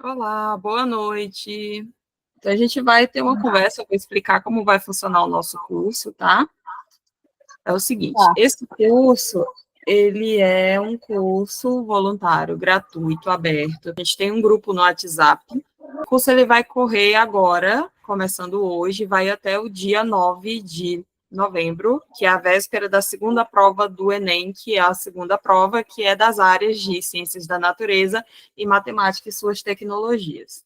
Olá, boa noite. Então, a gente vai ter uma conversa, eu vou explicar como vai funcionar o nosso curso, tá? É o seguinte, Tá. esse curso, ele é um curso voluntário, gratuito, aberto. A gente tem um grupo no WhatsApp. O curso ele vai correr agora, começando hoje, vai até o dia 9 de novembro, que é a véspera da segunda prova do Enem, que é a segunda prova, que é das áreas de ciências da natureza e matemática e suas tecnologias.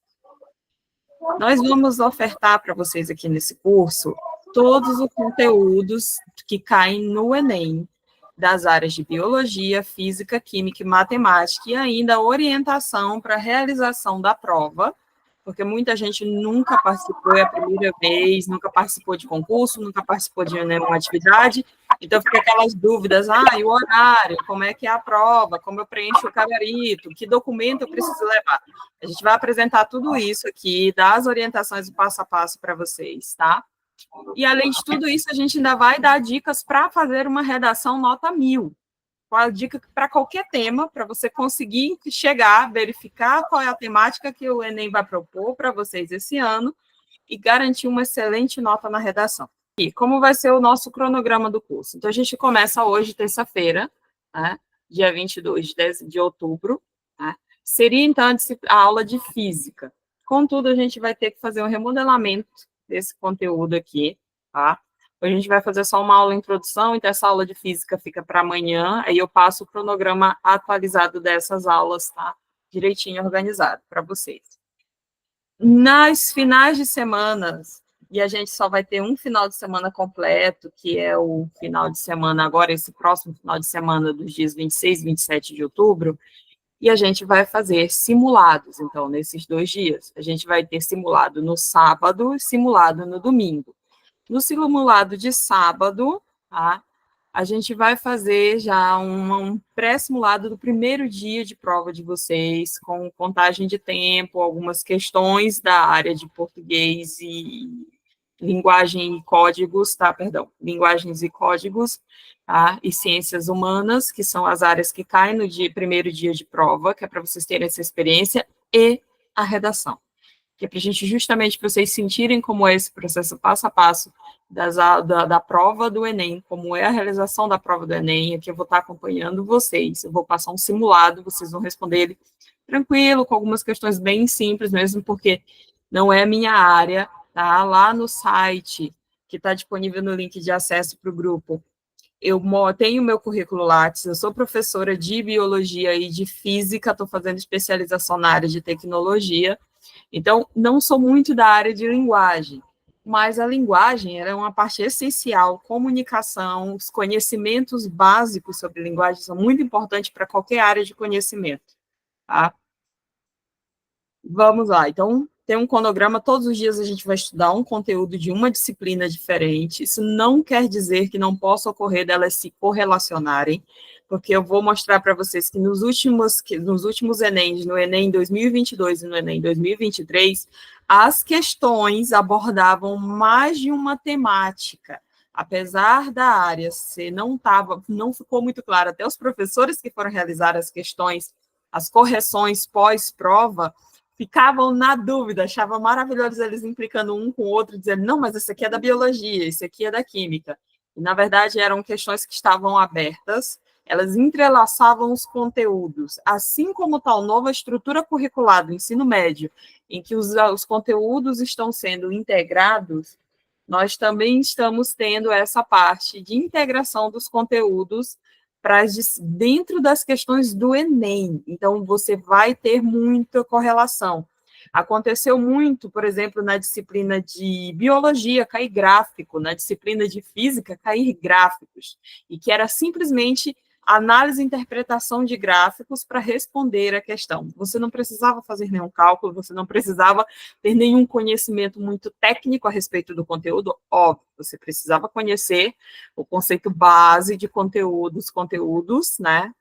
Nós vamos ofertar para vocês aqui nesse curso todos os conteúdos que caem no Enem, das áreas de biologia, física, química e matemática, e ainda a orientação para a realização da prova, porque muita gente nunca participou, é a primeira vez, nunca participou de concurso, nunca participou de nenhuma atividade, então fica aquelas dúvidas, e o horário, como é que é a prova, como eu preencho o gabarito, que documento eu preciso levar. A gente vai apresentar tudo isso aqui, dar as orientações do passo a passo para vocês, tá? E, além de tudo isso, a gente ainda vai dar dicas para fazer uma redação nota 1000. Com a dica para qualquer tema, para você conseguir chegar, verificar qual é a temática que o Enem vai propor para vocês esse ano e garantir uma excelente nota na redação. E como vai ser o nosso cronograma do curso? Então, a gente começa hoje, terça-feira, né, dia 22 de outubro, né, seria, então, a aula de física. Contudo, a gente vai ter que fazer um remodelamento desse conteúdo aqui, tá? A gente vai fazer só uma aula de introdução, então essa aula de física fica para amanhã, aí eu passo o cronograma atualizado dessas aulas, tá? Direitinho organizado para vocês. Nas finais de semana, e a gente só vai ter um final de semana completo, que é o final de semana agora, esse próximo final de semana dos dias 26 e 27 de outubro, e a gente vai fazer simulados, então, nesses 2 dias. A gente vai ter simulado no sábado e simulado no domingo. No simulado de sábado, tá? A gente vai fazer já um pré-simulado do primeiro dia de prova de vocês, com contagem de tempo, algumas questões da área de português e linguagem e códigos, tá? Perdão, linguagens e códigos, tá? E ciências humanas, que são as áreas que caem no primeiro dia de prova, que é para vocês terem essa experiência, e a redação, que é para a gente justamente para vocês sentirem como é esse processo passo a passo da prova do Enem, como é a realização da prova do Enem. Aqui eu vou estar acompanhando vocês, eu vou passar um simulado, vocês vão responder ele tranquilo, com algumas questões bem simples mesmo, porque não é a minha área, tá? Lá no site, que está disponível no link de acesso para o grupo, eu tenho meu currículo Lattes, eu sou professora de biologia e de física, estou fazendo especialização na área de tecnologia, então não sou muito da área de linguagem, mas a linguagem era uma parte essencial, comunicação, os conhecimentos básicos sobre linguagem são muito importantes para qualquer área de conhecimento, tá? Vamos lá, então tem um cronograma, todos os dias a gente vai estudar um conteúdo de uma disciplina diferente, isso não quer dizer que não possa ocorrer delas se correlacionarem, porque eu vou mostrar para vocês que nos últimos Enems, no Enem 2022 e no Enem 2023, as questões abordavam mais de uma temática, apesar da área ser não ficou muito claro, até os professores que foram realizar as questões, as correções pós-prova, ficavam na dúvida, achavam maravilhoso eles implicando um com o outro, dizendo, não, mas esse aqui é da biologia, esse aqui é da química. E, na verdade, eram questões que estavam abertas, elas entrelaçavam os conteúdos, assim como tal nova estrutura curricular do ensino médio, em que os conteúdos estão sendo integrados, nós também estamos tendo essa parte de integração dos conteúdos dentro das questões do Enem. Então, você vai ter muita correlação. Aconteceu muito, por exemplo, na disciplina de biologia, cair gráfico, na disciplina de física, cair gráficos, e que era simplesmente análise e interpretação de gráficos para responder a questão. Você não precisava fazer nenhum cálculo, você não precisava ter nenhum conhecimento muito técnico a respeito do conteúdo, óbvio, você precisava conhecer o conceito base de conteúdos, né,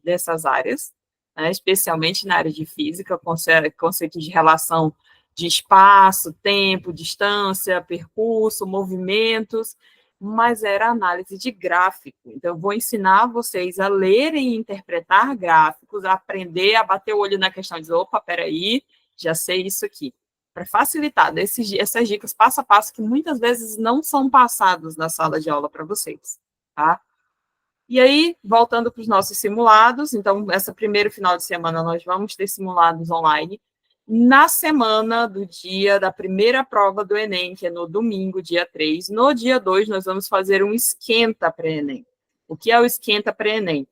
dessas áreas, né, especialmente na área de física, conceito de relação de espaço, tempo, distância, percurso, movimentos, mas era análise de gráfico. Então, eu vou ensinar vocês a lerem e interpretar gráficos, a aprender a bater o olho na questão e dizer, opa, peraí, já sei isso aqui. Para facilitar essas dicas passo a passo que muitas vezes não são passadas na sala de aula para vocês, tá? E aí, voltando para os nossos simulados, então, esse primeiro final de semana nós vamos ter simulados online. Na semana do dia da primeira prova do Enem, que é no domingo, dia 3, no dia 2, nós vamos fazer um esquenta pré-Enem. O que é o esquenta pré-Enem?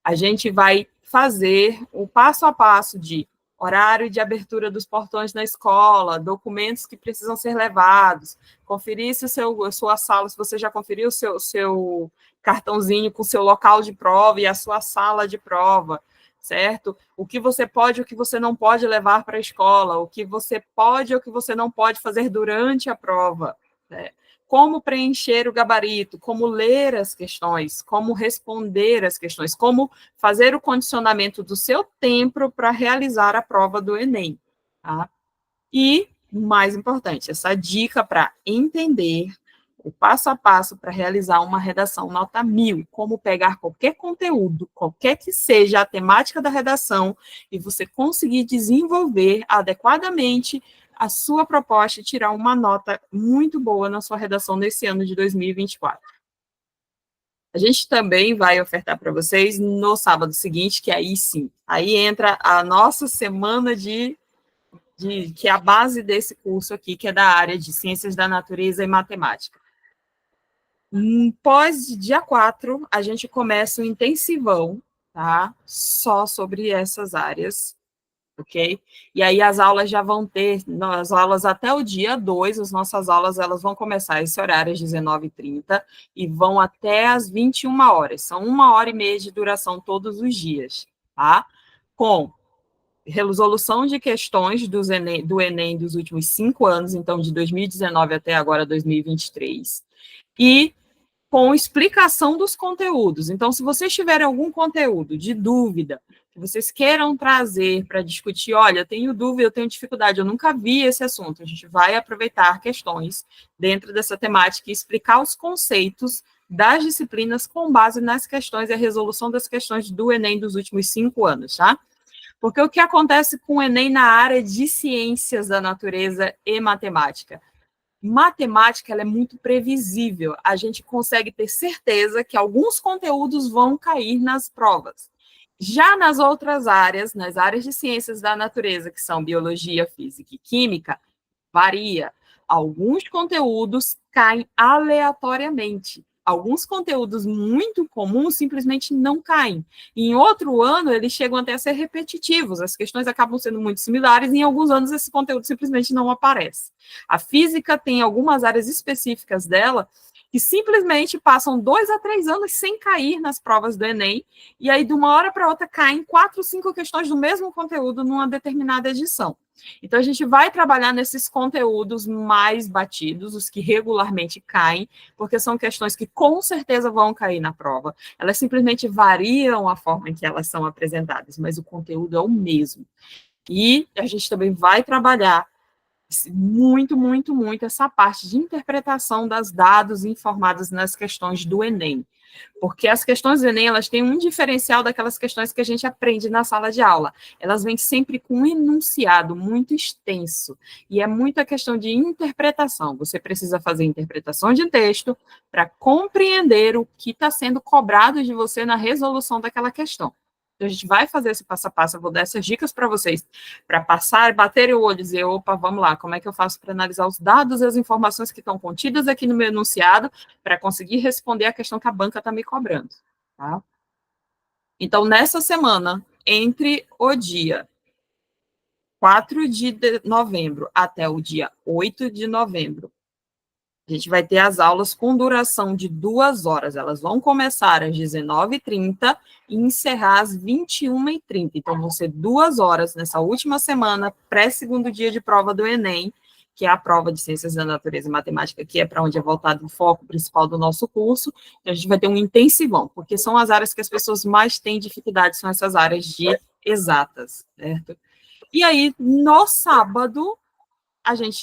A gente vai fazer o passo a passo de horário de abertura dos portões na escola, documentos que precisam ser levados, conferir se a sua sala, se você já conferiu o seu cartãozinho com o seu local de prova e a sua sala de prova, certo? O que você pode e o que você não pode levar para a escola, o que você pode ou o que você não pode fazer durante a prova, né? Como preencher o gabarito, como ler as questões, como responder as questões, como fazer o condicionamento do seu tempo para realizar a prova do Enem, tá? E, mais importante, essa dica para entender o passo a passo para realizar uma redação nota 1000, como pegar qualquer conteúdo, qualquer que seja a temática da redação, e você conseguir desenvolver adequadamente a sua proposta e tirar uma nota muito boa na sua redação nesse ano de 2024. A gente também vai ofertar para vocês no sábado seguinte, que aí sim, aí entra a nossa semana que é a base desse curso aqui, que é da área de Ciências da Natureza e Matemática. Pós dia 4, a gente começa um intensivão, tá? Só sobre essas áreas, ok? E aí as aulas já vão ter, as aulas até o dia 2, as nossas aulas elas vão começar esse horário às 19h30 e vão até às 21 horas. São 1h30 de duração todos os dias, tá? Com resolução de questões do Enem dos últimos 5 anos, então de 2019 até agora 2023, e com explicação dos conteúdos. Então, se vocês tiverem algum conteúdo de dúvida, que vocês queiram trazer para discutir, olha, eu tenho dúvida, eu tenho dificuldade, eu nunca vi esse assunto, a gente vai aproveitar questões dentro dessa temática e explicar os conceitos das disciplinas com base nas questões e a resolução das questões do Enem dos últimos 5 anos, tá? Porque o que acontece com o Enem na área de ciências da natureza e matemática? Matemática ela é muito previsível. A gente consegue ter certeza que alguns conteúdos vão cair nas provas. Já nas outras áreas, nas áreas de ciências da natureza, que são biologia, física e química, varia. Alguns conteúdos caem aleatoriamente. Alguns conteúdos muito comuns simplesmente não caem. Em outro ano, eles chegam até a ser repetitivos. As questões acabam sendo muito similares e em alguns anos esse conteúdo simplesmente não aparece. A física tem algumas áreas específicas dela que simplesmente passam 2 a 3 anos sem cair nas provas do Enem, e aí de uma hora para outra caem 4, 5 questões do mesmo conteúdo numa determinada edição. Então, a gente vai trabalhar nesses conteúdos mais batidos, os que regularmente caem, porque são questões que com certeza vão cair na prova. Elas simplesmente variam a forma em que elas são apresentadas, mas o conteúdo é o mesmo. E a gente também vai trabalhar muito, muito, muito essa parte de interpretação dos dados informados nas questões do Enem. Porque as questões do Enem, elas têm um diferencial daquelas questões que a gente aprende na sala de aula. Elas vêm sempre com um enunciado muito extenso, e é muita questão de interpretação. Você precisa fazer interpretação de texto para compreender o que está sendo cobrado de você na resolução daquela questão. Então, a gente vai fazer esse passo a passo, eu vou dar essas dicas para vocês, para passar, bater o olho e dizer, opa, vamos lá, como é que eu faço para analisar os dados e as informações que estão contidas aqui no meu enunciado, para conseguir responder a questão que a banca está me cobrando, tá? Então, nessa semana, entre o dia 4 de novembro até o dia 8 de novembro, a gente vai ter as aulas com duração de 2 horas. Elas vão começar às 19h30 e encerrar às 21h30. Então, vão ser 2 horas nessa última semana, pré-segundo dia de prova do Enem, que é a prova de Ciências da Natureza e Matemática, que é para onde é voltado o foco principal do nosso curso. Então, a gente vai ter um intensivão, porque são as áreas que as pessoas mais têm dificuldade, são essas áreas de exatas, certo? E aí, no sábado,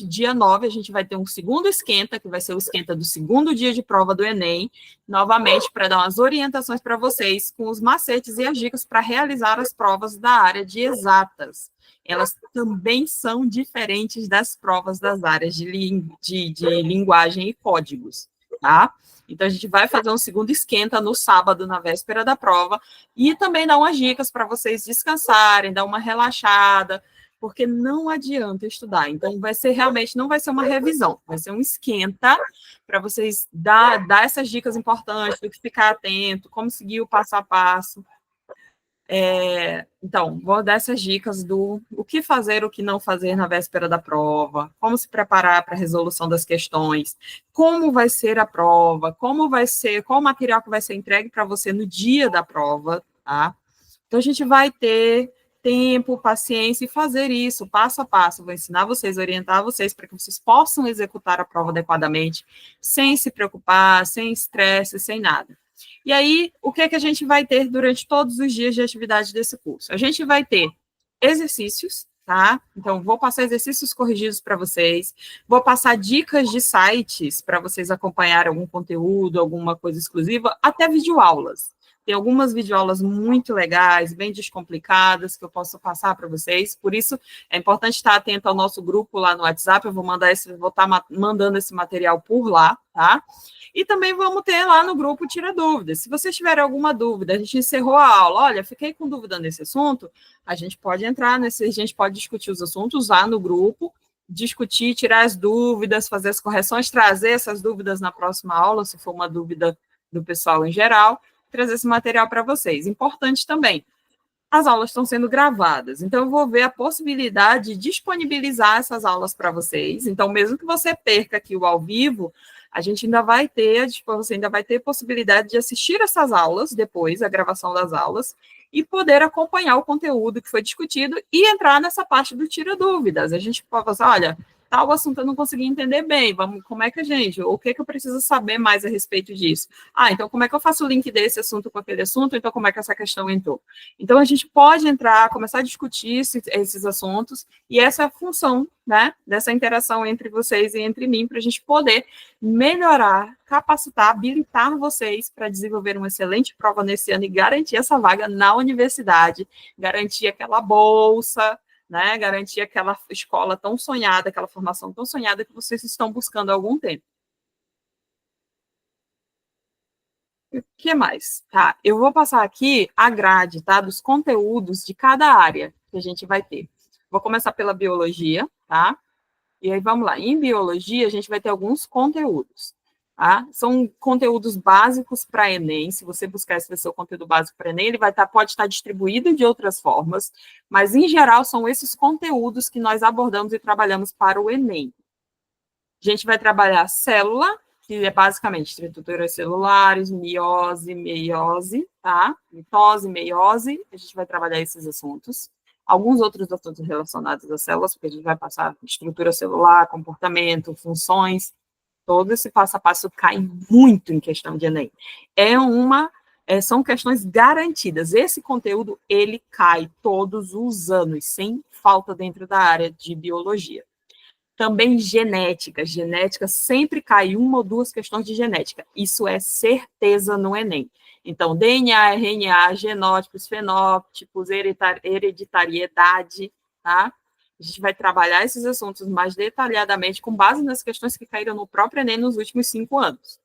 dia 9, a gente vai ter um segundo esquenta, que vai ser o esquenta do segundo dia de prova do Enem, novamente para dar umas orientações para vocês com os macetes e as dicas para realizar as provas da área de exatas. Elas também são diferentes das provas das áreas de linguagem e códigos, tá? Então, a gente vai fazer um segundo esquenta no sábado, na véspera da prova, e também dar umas dicas para vocês descansarem, dar uma relaxada, porque não adianta estudar. Então, vai ser realmente, não vai ser uma revisão, vai ser um esquenta para vocês dar essas dicas importantes, do que ficar atento, como seguir o passo a passo. Então, vou dar essas dicas do o que fazer, o que não fazer na véspera da prova, como se preparar para a resolução das questões, como vai ser a prova, como vai ser, qual o material que vai ser entregue para você no dia da prova, tá? Então, a gente vai ter tempo, paciência e fazer isso passo a passo. Vou ensinar vocês, orientar vocês para que vocês possam executar a prova adequadamente, sem se preocupar, sem estresse, sem nada. E aí, o que é que a gente vai ter durante todos os dias de atividade desse curso? A gente vai ter exercícios, tá? Então, vou passar exercícios corrigidos para vocês, vou passar dicas de sites para vocês acompanharem algum conteúdo, alguma coisa exclusiva, até videoaulas. Tem algumas videoaulas muito legais, bem descomplicadas, que eu posso passar para vocês. Por isso, é importante estar atento ao nosso grupo lá no WhatsApp. Eu vou estar mandando esse material por lá, tá? E também vamos ter lá no grupo Tira Dúvidas. Se vocês tiverem alguma dúvida, a gente encerrou a aula, olha, fiquei com dúvida nesse assunto, a gente pode entrar a gente pode discutir os assuntos lá no grupo, discutir, tirar as dúvidas, fazer as correções, trazer essas dúvidas na próxima aula, se for uma dúvida do pessoal em geral, trazer esse material para vocês. Importante também, as aulas estão sendo gravadas, então eu vou ver a possibilidade de disponibilizar essas aulas para vocês. Então, mesmo que você perca aqui o ao vivo, a gente ainda vai ter, você ainda vai ter possibilidade de assistir essas aulas depois, a gravação das aulas, e poder acompanhar o conteúdo que foi discutido e entrar nessa parte do Tira Dúvidas. A gente pode falar, olha, tal assunto eu não consegui entender bem, como é que a gente, o que é que eu preciso saber mais a respeito disso? Então como é que eu faço o link desse assunto com aquele assunto? Então como é que essa questão entrou? Então a gente pode entrar, começar a discutir esses assuntos, e essa é a função, né, dessa interação entre vocês e entre mim, para a gente poder melhorar, capacitar, habilitar vocês para desenvolver uma excelente prova nesse ano e garantir essa vaga na universidade, garantir aquela bolsa, né, garantir aquela escola tão sonhada, aquela formação tão sonhada que vocês estão buscando há algum tempo. O que mais? Tá, eu vou passar aqui a grade, tá, dos conteúdos de cada área que a gente vai ter. Vou começar pela biologia, tá? E aí vamos lá. Em biologia, a gente vai ter alguns conteúdos, tá? São conteúdos básicos para Enem. Se você buscar esse seu conteúdo básico para Enem, ele pode estar distribuído de outras formas, mas em geral são esses conteúdos que nós abordamos e trabalhamos para o Enem. A gente vai trabalhar célula, que é basicamente estruturas celulares, meiose, tá? Mitose, meiose, a gente vai trabalhar esses assuntos. Alguns outros assuntos relacionados às células, porque a gente vai passar estrutura celular, comportamento, funções, todo esse passo a passo cai muito em questão de Enem. São questões garantidas. Esse conteúdo, ele cai todos os anos, sem falta dentro da área de biologia. Também genética. Genética sempre cai uma ou duas questões de genética. Isso é certeza no Enem. Então, DNA, RNA, genótipos, fenótipos, hereditariedade, tá? A gente vai trabalhar esses assuntos mais detalhadamente com base nas questões que caíram no próprio Enem nos últimos 5 anos.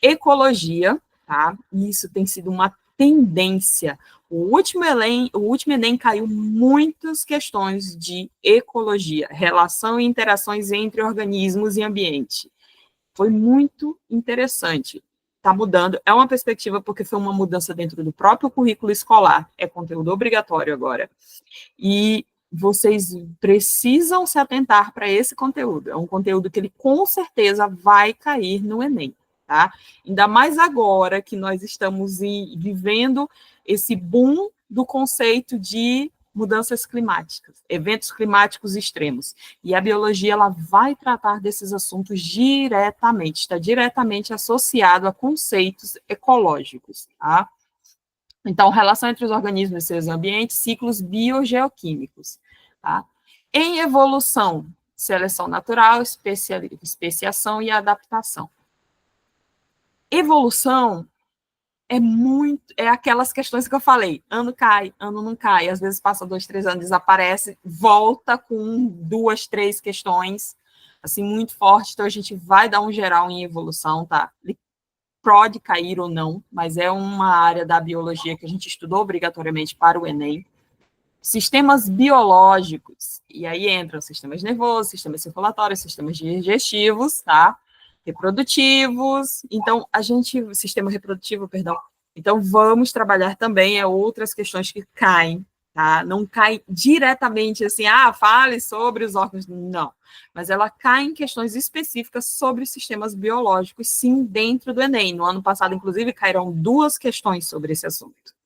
Ecologia, tá? Isso tem sido uma tendência. O último Enem caiu muitas questões de ecologia, relação e interações entre organismos e ambiente. Foi muito interessante. Está mudando. É uma perspectiva porque foi uma mudança dentro do próprio currículo escolar. É conteúdo obrigatório agora. E vocês precisam se atentar para esse conteúdo. É um conteúdo que ele com certeza vai cair no Enem. Tá? Ainda mais agora que nós estamos vivendo esse boom do conceito de mudanças climáticas, eventos climáticos extremos. E a biologia ela vai tratar desses assuntos diretamente, está diretamente associado a conceitos ecológicos. Tá? Então, relação entre os organismos e seus ambientes, ciclos biogeoquímicos. Tá? Em evolução, seleção natural, especiação e adaptação. Evolução é aquelas questões que eu falei, ano cai, ano não cai, às vezes passa 2, 3 anos, desaparece, volta com 2, 3 questões, assim, muito forte, então a gente vai dar um geral em evolução, tá? Ele pode cair ou não, mas é uma área da biologia que a gente estudou obrigatoriamente para o Enem. Sistemas biológicos, e aí entram sistemas nervosos, sistemas circulatórios, sistemas digestivos, tá? Reprodutivos, então, sistema reprodutivo, perdão, então vamos trabalhar também outras questões que caem, tá? Não cai diretamente assim, fale sobre os órgãos, não, mas ela cai em questões específicas sobre sistemas biológicos, sim, dentro do Enem. No ano passado, inclusive, caíram 2 questões sobre esse assunto.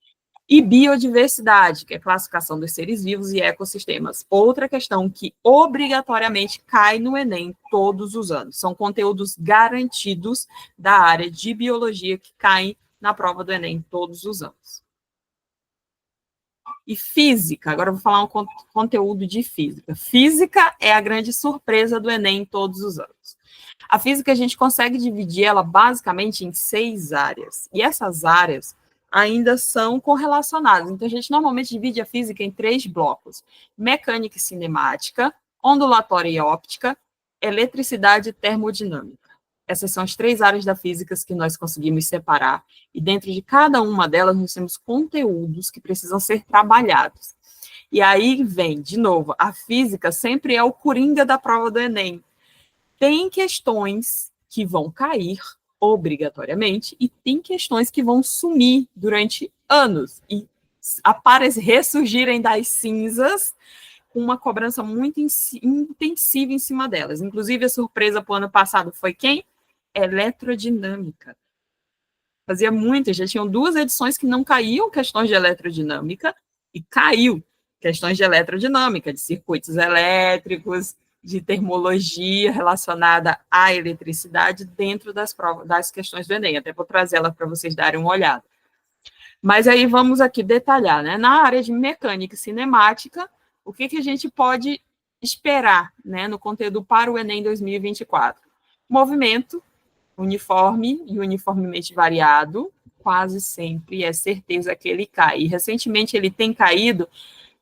E biodiversidade, que é a classificação dos seres vivos e ecossistemas. Outra questão que obrigatoriamente cai no Enem todos os anos. São conteúdos garantidos da área de biologia que caem na prova do Enem todos os anos. E física, agora eu vou falar um conteúdo de física. Física é a grande surpresa do Enem todos os anos. A física a gente consegue dividir ela basicamente em 6 áreas. E essas áreas ainda são correlacionadas. Então, a gente normalmente divide a física em 3 blocos: mecânica e cinemática, ondulatória e óptica, eletricidade e termodinâmica. Essas são as 3 áreas da física que nós conseguimos separar, e dentro de cada uma delas nós temos conteúdos que precisam ser trabalhados. E aí vem, de novo, a física sempre é o coringa da prova do Enem. Tem questões que vão cair obrigatoriamente, e tem questões que vão sumir durante anos e ressurgirem das cinzas com uma cobrança muito intensiva em cima delas. Inclusive, a surpresa para o ano passado foi quem? Eletrodinâmica. Fazia muito, já tinham 2 edições que não caíam questões de eletrodinâmica, e caiu questões de eletrodinâmica, de circuitos elétricos, de termologia relacionada à eletricidade dentro das provas, das questões do Enem. Até vou trazer ela para vocês darem uma olhada. Mas aí vamos aqui detalhar, né? Na área de mecânica e cinemática, o que a gente pode esperar, né, no conteúdo para o Enem 2024? Movimento uniforme e uniformemente variado, quase sempre é certeza que ele cai. E recentemente ele tem caído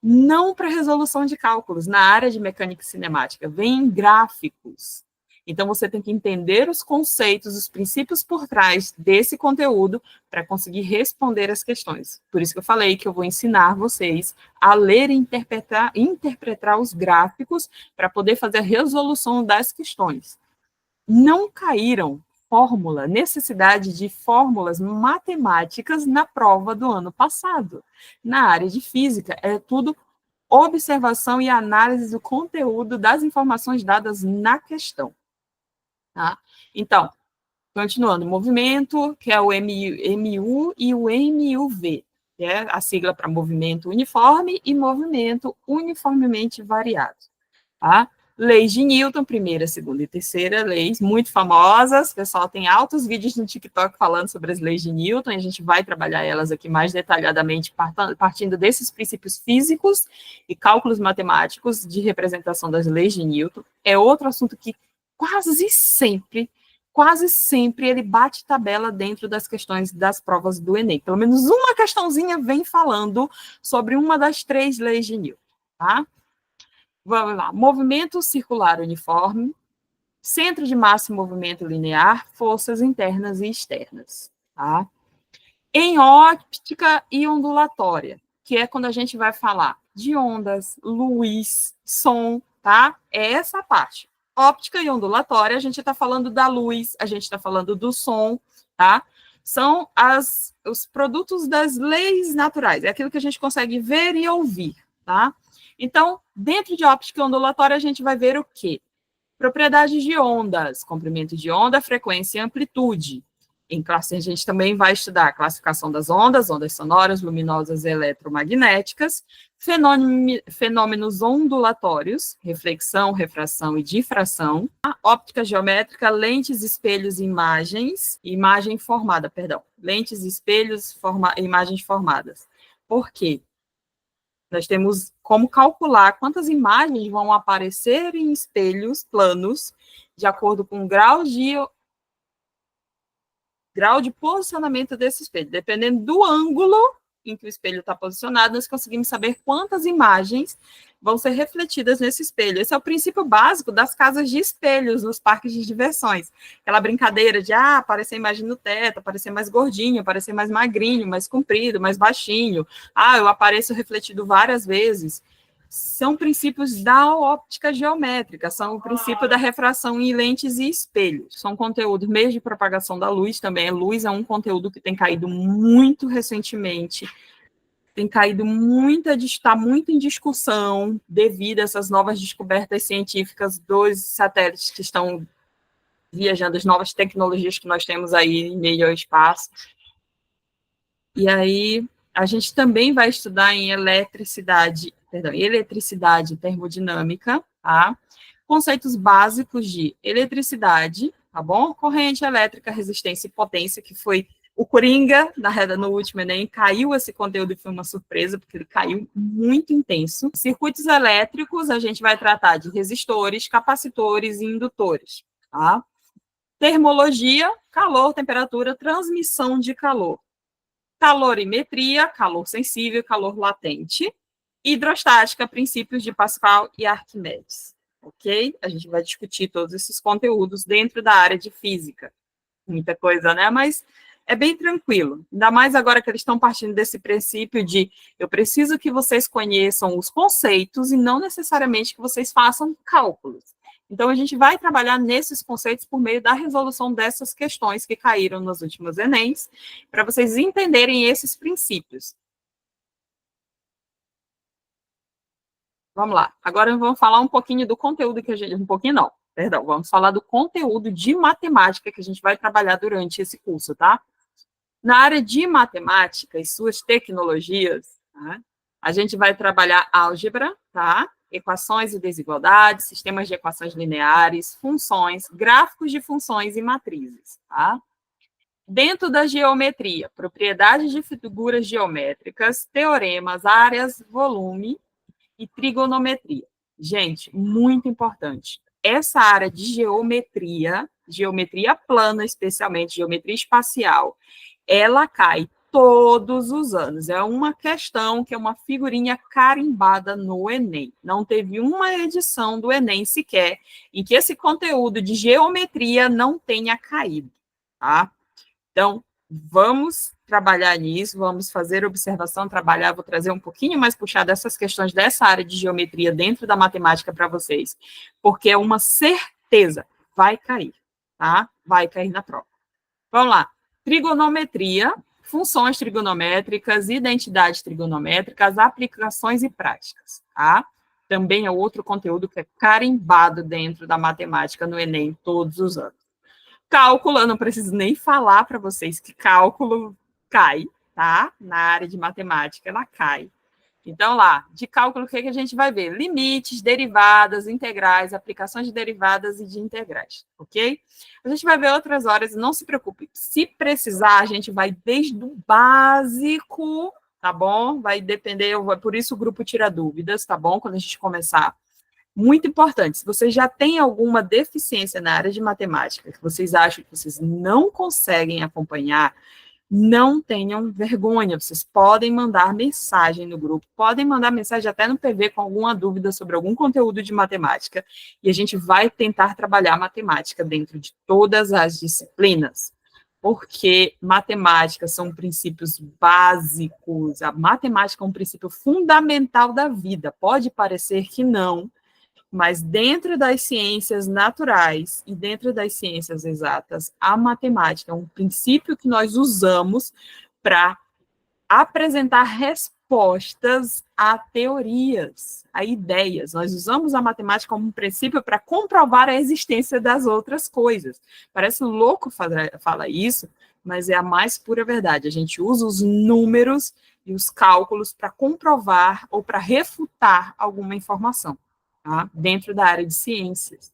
não para resolução de cálculos, na área de mecânica cinemática, vem em gráficos. Então, você tem que entender os conceitos, os princípios por trás desse conteúdo para conseguir responder as questões. Por isso que eu falei que eu vou ensinar vocês a ler e interpretar os gráficos para poder fazer a resolução das questões. Não caíram necessidade de fórmulas matemáticas na prova do ano passado. Na área de física, é tudo observação e análise do conteúdo das informações dadas na questão. Tá? Então, continuando, movimento, que é o MU e o MUV, que é a sigla para movimento uniforme e movimento uniformemente variado. Tá? Leis de Newton, primeira, segunda e terceira leis, muito famosas. O pessoal tem altos vídeos no TikTok falando sobre as leis de Newton, e a gente vai trabalhar elas aqui mais detalhadamente, partindo desses princípios físicos e cálculos matemáticos de representação das leis de Newton. É outro assunto que quase sempre ele bate tabela dentro das questões das provas do Enem. Pelo menos uma questãozinha vem falando sobre uma das 3 leis de Newton, tá? Vamos lá, movimento circular uniforme, centro de massa e movimento linear, forças internas e externas, tá? Em óptica e ondulatória, que é quando a gente vai falar de ondas, luz, som, tá? É essa parte. Óptica e ondulatória, a gente está falando da luz, a gente está falando do som, tá? São os produtos das leis naturais, é aquilo que a gente consegue ver e ouvir, tá? Então, dentro de óptica ondulatória, a gente vai ver o quê? Propriedades de ondas, comprimento de onda, frequência e amplitude. Em classe, a gente também vai estudar a classificação das ondas, ondas sonoras, luminosas e eletromagnéticas, fenômenos ondulatórios, reflexão, refração e difração, óptica geométrica, lentes, espelhos e imagens, lentes, espelhos, imagens formadas. Por quê? Nós temos como calcular quantas imagens vão aparecer em espelhos planos, de acordo com o grau de posicionamento desse espelho. Dependendo do ângulo em que o espelho está posicionado, nós conseguimos saber quantas imagens vão ser refletidas nesse espelho. Esse é o princípio básico das casas de espelhos nos parques de diversões. Aquela brincadeira de, aparecer imagem no teto, aparecer mais gordinho, aparecer mais magrinho, mais comprido, mais baixinho. Eu apareço refletido várias vezes. São princípios da óptica geométrica, são o princípio da refração em lentes e espelhos. São conteúdos, meios de propagação da luz também. A luz é um conteúdo que tem caído muito recentemente, tem caído está muito em discussão devido a essas novas descobertas científicas dos satélites que estão viajando, as novas tecnologias que nós temos aí em meio ao espaço. E aí, a gente também vai estudar em eletricidade e termodinâmica, tá? Conceitos básicos de eletricidade, tá bom? Corrente elétrica, resistência e potência, que foi o Coringa, no último Enem, caiu esse conteúdo e foi uma surpresa, porque ele caiu muito intenso. Circuitos elétricos, a gente vai tratar de resistores, capacitores e indutores, tá? Termologia, calor, temperatura, transmissão de calor. Calorimetria, calor sensível, calor latente. Hidrostática, princípios de Pascal e Arquimedes. Ok? A gente vai discutir todos esses conteúdos dentro da área de física. Muita coisa, né? Mas é bem tranquilo. Ainda mais agora que eles estão partindo desse princípio de eu preciso que vocês conheçam os conceitos e não necessariamente que vocês façam cálculos. Então, a gente vai trabalhar nesses conceitos por meio da resolução dessas questões que caíram nos últimos Enems, para vocês entenderem esses princípios. Vamos lá. Agora vamos falar um pouquinho do conteúdo que a gente... Vamos falar do conteúdo de matemática que a gente vai trabalhar durante esse curso, tá? Na área de matemática e suas tecnologias, tá? A gente vai trabalhar álgebra, tá? Equações e desigualdades, sistemas de equações lineares, funções, gráficos de funções e matrizes, tá? Dentro da geometria, propriedades de figuras geométricas, teoremas, áreas, volume e trigonometria. Gente, muito importante. Essa área de geometria plana especialmente, geometria espacial, ela cai todos os anos. É uma questão que é uma figurinha carimbada no Enem. Não teve uma edição do Enem sequer em que esse conteúdo de geometria não tenha caído, tá? Então, vamos trabalhar nisso, vamos fazer observação, trabalhar, vou trazer um pouquinho mais puxado essas questões dessa área de geometria dentro da matemática para vocês, porque é uma certeza, vai cair, tá? Vai cair na prova. Vamos lá. Trigonometria, funções trigonométricas, identidades trigonométricas, aplicações e práticas, tá? Também é outro conteúdo que é carimbado dentro da matemática no Enem todos os anos. Cálculo, eu não preciso nem falar para vocês que cálculo cai, tá? Na área de matemática, ela cai. Então, lá, de cálculo, o que a gente vai ver? Limites, derivadas, integrais, aplicações de derivadas e de integrais, ok? A gente vai ver outras horas, não se preocupe. Se precisar, a gente vai desde o básico, tá bom? Vai depender, por isso o grupo tira dúvidas, tá bom? Quando a gente começar. Muito importante, se você já tem alguma deficiência na área de matemática, que vocês acham que vocês não conseguem acompanhar, não tenham vergonha, vocês podem mandar mensagem no grupo, podem mandar mensagem até no PV com alguma dúvida sobre algum conteúdo de matemática, e a gente vai tentar trabalhar matemática dentro de todas as disciplinas, porque matemática são princípios básicos, a matemática é um princípio fundamental da vida, pode parecer que não, mas dentro das ciências naturais e dentro das ciências exatas, a matemática é um princípio que nós usamos para apresentar respostas a teorias, a ideias. Nós usamos a matemática como um princípio para comprovar a existência das outras coisas. Parece louco falar isso, mas é a mais pura verdade. A gente usa os números e os cálculos para comprovar ou para refutar alguma informação. Tá? Dentro da área de ciências.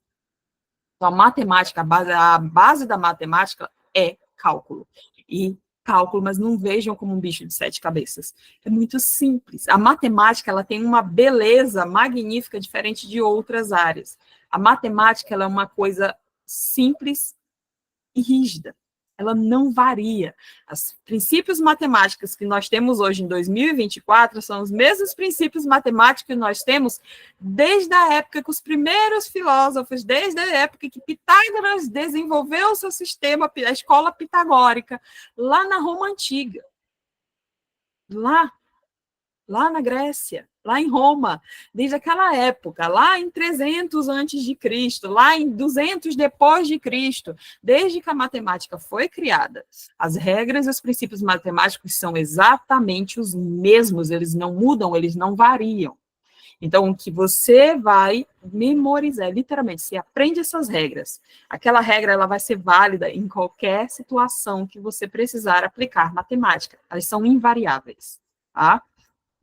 Então, a matemática, a base da matemática é cálculo. E cálculo, mas não vejam como um bicho de 7 cabeças. É muito simples. A matemática, ela tem uma beleza magnífica, diferente de outras áreas. A matemática, ela é uma coisa simples e rígida. Ela não varia. Os princípios matemáticos que nós temos hoje em 2024 são os mesmos princípios matemáticos que nós temos desde a época que os primeiros filósofos, desde a época que Pitágoras desenvolveu o seu sistema, a escola pitagórica, lá na Roma Antiga. Lá na Grécia, lá em Roma, desde aquela época, lá em 300 antes de Cristo, lá em 200 depois de Cristo, desde que a matemática foi criada, as regras e os princípios matemáticos são exatamente os mesmos, eles não mudam, eles não variam. Então, o que você vai memorizar, literalmente, você aprende essas regras. Aquela regra, ela vai ser válida em qualquer situação que você precisar aplicar matemática. Elas são invariáveis, tá?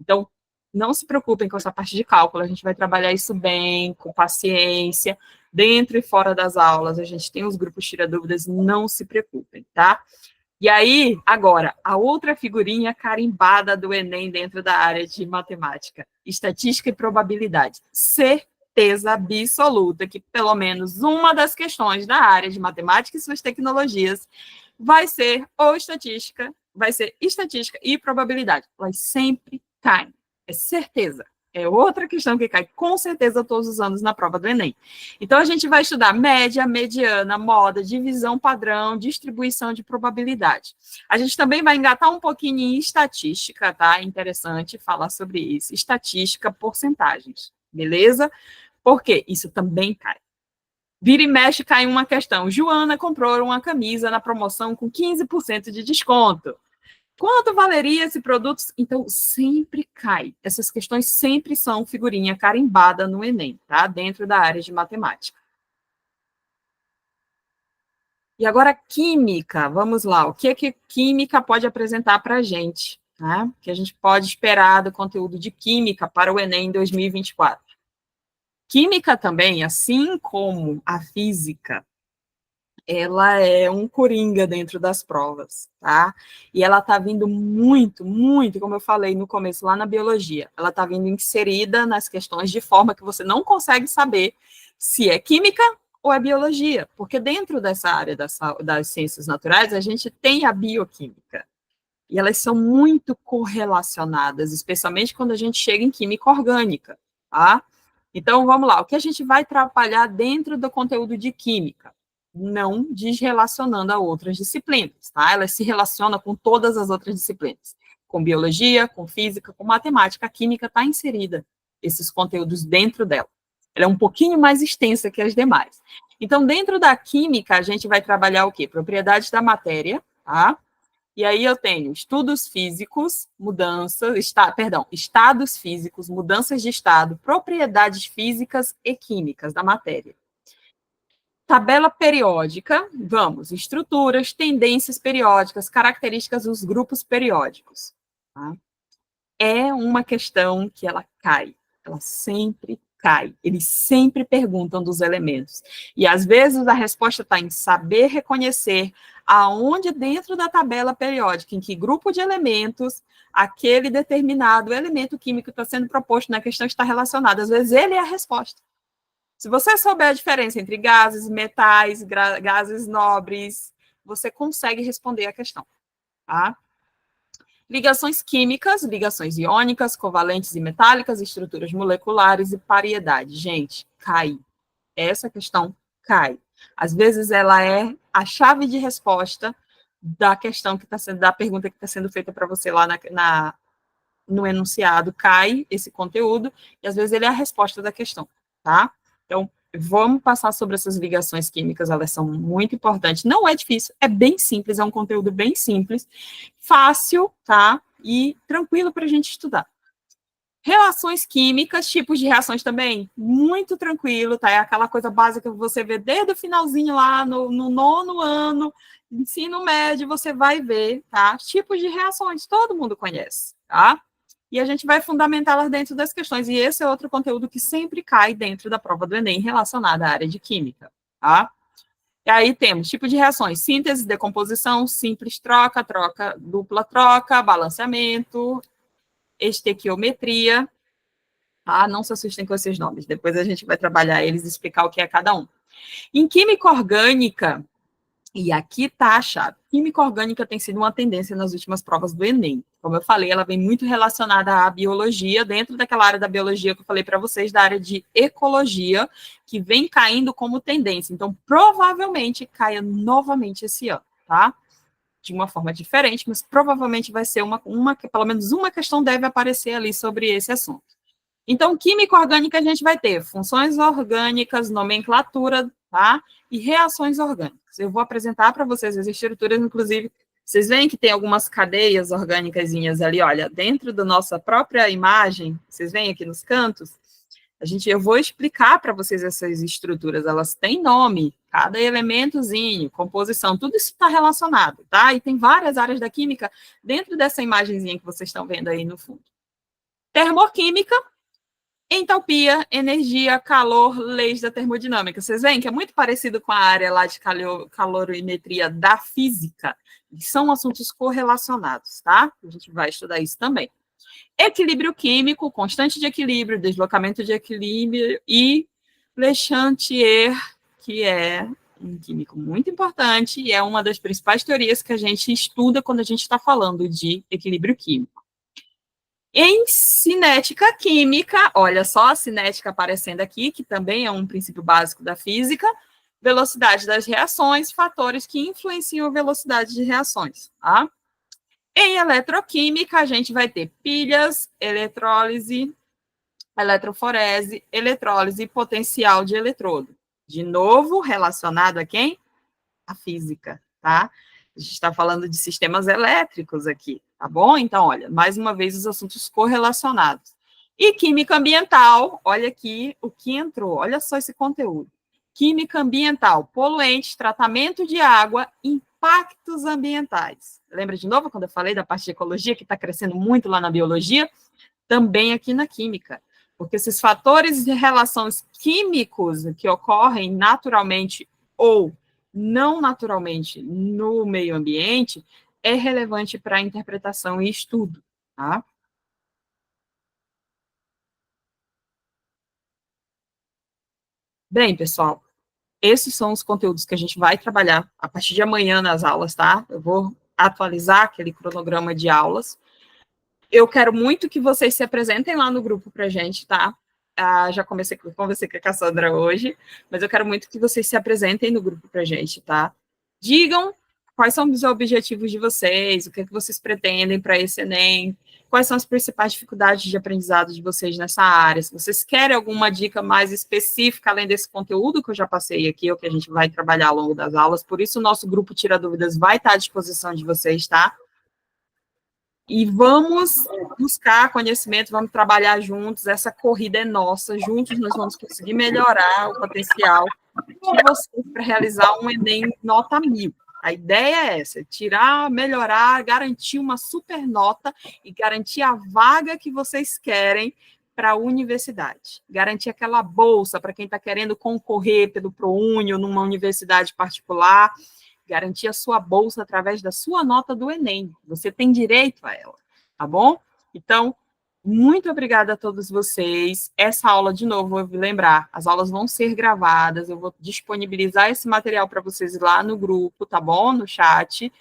Então, não se preocupem com essa parte de cálculo, a gente vai trabalhar isso bem, com paciência, dentro e fora das aulas, a gente tem os grupos Tira Dúvidas, não se preocupem, tá? E aí, agora, a outra figurinha carimbada do Enem dentro da área de matemática, estatística e probabilidade. Certeza absoluta que pelo menos uma das questões da área de matemática e suas tecnologias vai ser estatística e probabilidade. Elas sempre caem, é certeza. É outra questão que cai, com certeza, todos os anos na prova do Enem. Então, a gente vai estudar média, mediana, moda, divisão padrão, distribuição de probabilidade. A gente também vai engatar um pouquinho em estatística, tá? É interessante falar sobre isso. Estatística, porcentagens, beleza? Porque isso também cai. Vira e mexe, cai uma questão. Joana comprou uma camisa na promoção com 15% de desconto. Quanto valeria esse produto? Então, sempre cai. Essas questões sempre são figurinha carimbada no Enem, tá? Dentro da área de matemática. E agora, química. Vamos lá. O que é que química pode apresentar para a gente? Né? O que a gente pode esperar do conteúdo de química para o Enem 2024? Química também, assim como a física, ela é um coringa dentro das provas, tá? E ela tá vindo muito, muito, como eu falei no começo, lá na biologia, ela tá vindo inserida nas questões de forma que você não consegue saber se é química ou é biologia, porque dentro dessa área das ciências naturais, a gente tem a bioquímica, e elas são muito correlacionadas, especialmente quando a gente chega em química orgânica, tá? Então, vamos lá, o que a gente vai trabalhar dentro do conteúdo de química? Não desrelacionando a outras disciplinas, tá? Ela se relaciona com todas as outras disciplinas, com biologia, com física, com matemática, a química está inserida, esses conteúdos dentro dela. Ela é um pouquinho mais extensa que as demais. Então, dentro da química, a gente vai trabalhar o quê? Propriedades da matéria, tá? E aí eu tenho estudos físicos, estados físicos, mudanças de estado, propriedades físicas e químicas da matéria. Tabela periódica, vamos, estruturas, tendências periódicas, características dos grupos periódicos. Tá? É uma questão que ela cai, ela sempre cai. Eles sempre perguntam dos elementos. E às vezes a resposta está em saber reconhecer aonde dentro da tabela periódica, em que grupo de elementos, aquele determinado elemento químico está sendo proposto na questão está relacionado. Às vezes ele é a resposta. Se você souber a diferença entre gases, metais, gases nobres, você consegue responder a questão, tá? Ligações químicas, ligações iônicas, covalentes e metálicas, estruturas moleculares e paridade. Gente, cai. Essa questão cai. Às vezes ela é a chave de resposta da questão que está sendo, da pergunta que está sendo feita para você lá no enunciado, cai esse conteúdo, e às vezes ele é a resposta da questão, tá? Então, vamos passar sobre essas ligações químicas, elas são muito importantes. Não é difícil, é bem simples, é um conteúdo bem simples, fácil, tá? E tranquilo para a gente estudar. Relações químicas, tipos de reações também, muito tranquilo, tá? É aquela coisa básica que você vê desde o finalzinho lá no 9º ano, ensino médio, você vai ver, tá? Tipos de reações, todo mundo conhece, tá? E a gente vai fundamentá-las dentro das questões. E esse é outro conteúdo que sempre cai dentro da prova do Enem relacionado à área de química, tá? E aí temos tipo de reações: síntese, decomposição, simples troca, troca, dupla troca, balanceamento, estequiometria. Ah, não se assustem com esses nomes, depois a gente vai trabalhar eles e explicar o que é cada um. Em química orgânica, e aqui está a chave. Química orgânica tem sido uma tendência nas últimas provas do Enem. Como eu falei, ela vem muito relacionada à biologia, dentro daquela área da biologia que eu falei para vocês, da área de ecologia, que vem caindo como tendência. Então, provavelmente caia novamente esse ano, tá? De uma forma diferente, mas provavelmente vai ser pelo menos uma questão deve aparecer ali sobre esse assunto. Então, química orgânica a gente vai ter funções orgânicas, nomenclatura, tá? E reações orgânicas. Eu vou apresentar para vocês as estruturas, inclusive, vocês veem que tem algumas cadeias orgânicas ali, olha, dentro da nossa própria imagem, vocês veem aqui nos cantos, eu vou explicar para vocês essas estruturas, elas têm nome, cada elementozinho, composição, tudo isso está relacionado, tá? E tem várias áreas da química dentro dessa imagenzinha que vocês estão vendo aí no fundo. Termoquímica, entalpia, energia, calor, leis da termodinâmica. Vocês veem que é muito parecido com a área lá de calorimetria da física. São assuntos correlacionados, tá? A gente vai estudar isso também. Equilíbrio químico, constante de equilíbrio, deslocamento de equilíbrio e Le Chantier, que é um químico muito importante e é uma das principais teorias que a gente estuda quando a gente está falando de equilíbrio químico. Em cinética química, olha só a cinética aparecendo aqui, que também é um princípio básico da física, velocidade das reações, fatores que influenciam a velocidade de reações, tá? Em eletroquímica, a gente vai ter pilhas, eletrólise, eletroforese, eletrólise e potencial de eletrodo. De novo, relacionado a quem? A física, tá? A gente está falando de sistemas elétricos aqui, tá bom? Então, olha, mais uma vez os assuntos correlacionados. E química ambiental, olha aqui o que entrou, olha só esse conteúdo. Química ambiental, poluentes, tratamento de água, impactos ambientais. Lembra de novo quando eu falei da parte de ecologia, que está crescendo muito lá na biologia? Também aqui na química. Porque esses fatores de relações químicos que ocorrem naturalmente ou não naturalmente no meio ambiente é relevante para a interpretação e estudo, tá? Bem, pessoal, esses são os conteúdos que a gente vai trabalhar a partir de amanhã nas aulas, tá? Eu vou atualizar aquele cronograma de aulas. Eu quero muito que vocês se apresentem lá no grupo para a gente, tá? Já conversei com a Cassandra hoje, mas eu quero muito que vocês se apresentem no grupo para a gente, tá? Digam quais são os objetivos de vocês, o que, é que vocês pretendem para esse Enem, quais são as principais dificuldades de aprendizado de vocês nessa área, se vocês querem alguma dica mais específica, além desse conteúdo que eu já passei aqui, ou que a gente vai trabalhar ao longo das aulas, por isso o nosso grupo Tira Dúvidas vai estar à disposição de vocês, tá? E vamos buscar conhecimento, vamos trabalhar juntos, essa corrida é nossa, juntos nós vamos conseguir melhorar o potencial de vocês para realizar um Enem nota 1000. A ideia é essa, tirar, melhorar, garantir uma super nota e garantir a vaga que vocês querem para a universidade. Garantir aquela bolsa para quem está querendo concorrer pelo ProUni ou numa universidade particular, garantir a sua bolsa através da sua nota do Enem. Você tem direito a ela, tá bom? Então, muito obrigada a todos vocês. Essa aula, de novo, eu vou lembrar, as aulas vão ser gravadas, eu vou disponibilizar esse material para vocês lá no grupo, tá bom? No chat.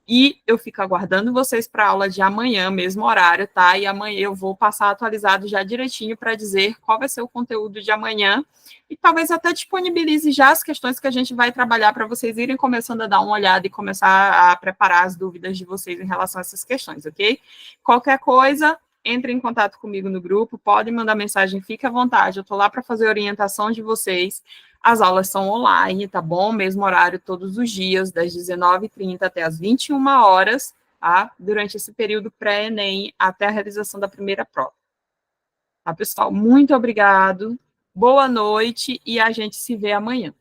E eu fico aguardando vocês para a aula de amanhã, mesmo horário, tá? E amanhã eu vou passar atualizado já direitinho para dizer qual vai ser o conteúdo de amanhã. E talvez até disponibilize já as questões que a gente vai trabalhar para vocês irem começando a dar uma olhada e começar a preparar as dúvidas de vocês em relação a essas questões, ok? Qualquer coisa, entre em contato comigo no grupo, podem mandar mensagem, fique à vontade, eu estou lá para fazer a orientação de vocês. As aulas são online, tá bom? Mesmo horário todos os dias, das 19h30 até as 21h, tá? Durante esse período pré-ENEM, até a realização da primeira prova. Tá, pessoal? Muito obrigado, boa noite e a gente se vê amanhã.